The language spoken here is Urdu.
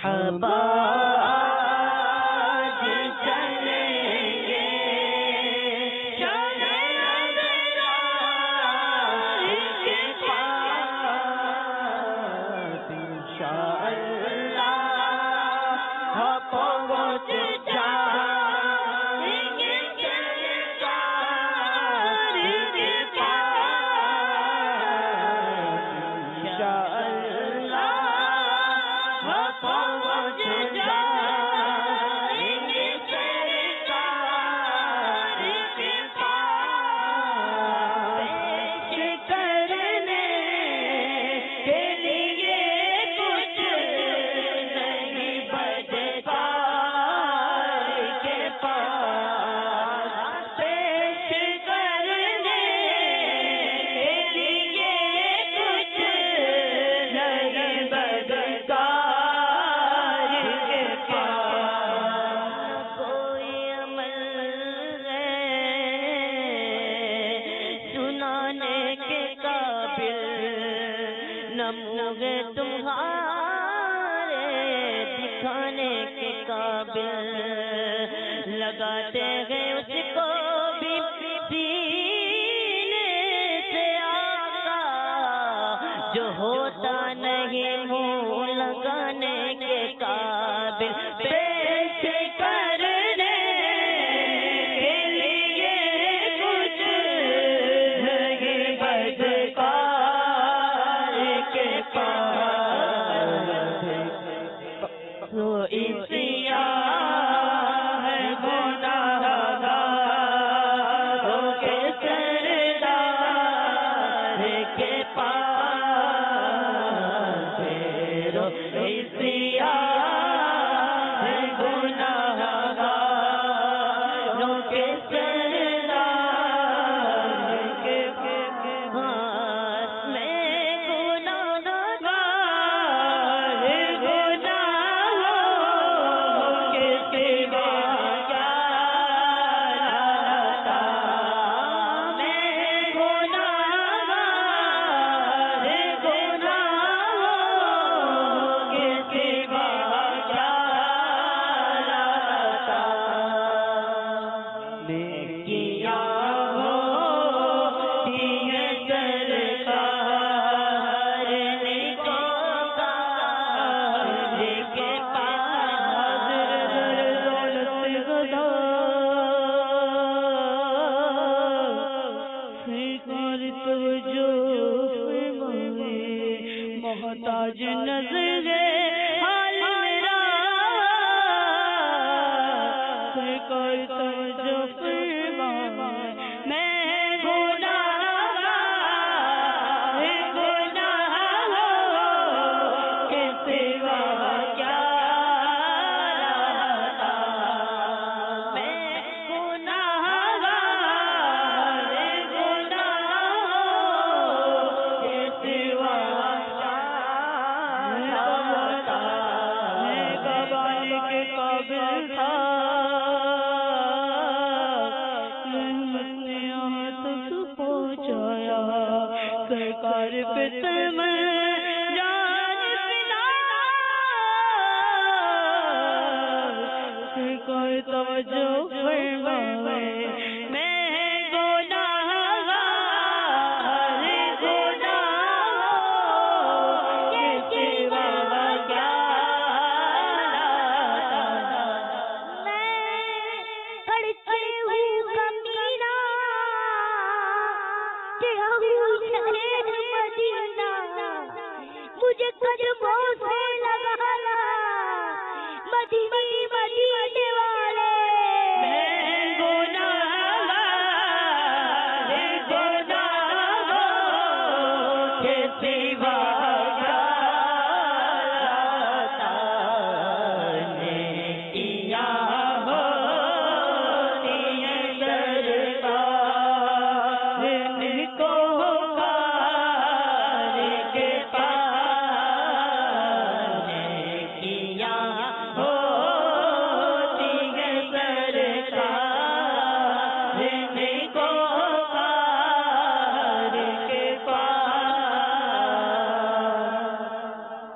آج چلیں گے چلے ابرار کے پاس انشاءاللہ پہنچ جائیں گے سرکار کے پاس انشاءاللہ پہنچ جائیں گے سرکار کے پاس پیش کرنے کے لیے کچھ نہیں بدکار کے پاس پیش کرنے کے لیے کچھ نہیں بدکار کے پاس کوئی عمل ہے سنانے کے قابل نہ منہ تمہارے دکھانے کے قابل لگاتے ہیں اس کو بھی سینے سے آقا جو ہوتا نہیں منہ لگانے کے قابل پیش کرنے کے لیے کچھ نہیں بدکار کے پاس تو سیاہ گناہگاروں کے سردار کے پاس پھیرو سیاہ گناہگاروں کے سردار کے پاس میں گناہگار گناہوں کے سوا کیا لاتا میں گناہگار گناہوں کے سوا کیا لاتا نیکیاں ہوتی ہیں سرکار نیکوکار کے پاس دولت گدا سرکار توجہ فرمائے محتاج نظر حال میرا سرکار توجہ فرمائے میں گناہگار گناہوں کے سوا کیا لاتا میں گناہگار گناہوں کے سوا کیا لاتا میں گوانے کے قابل تھا رحمت نے یہاں تک پہنچایا سرکار پہ تم جان فدا سرکار توجہ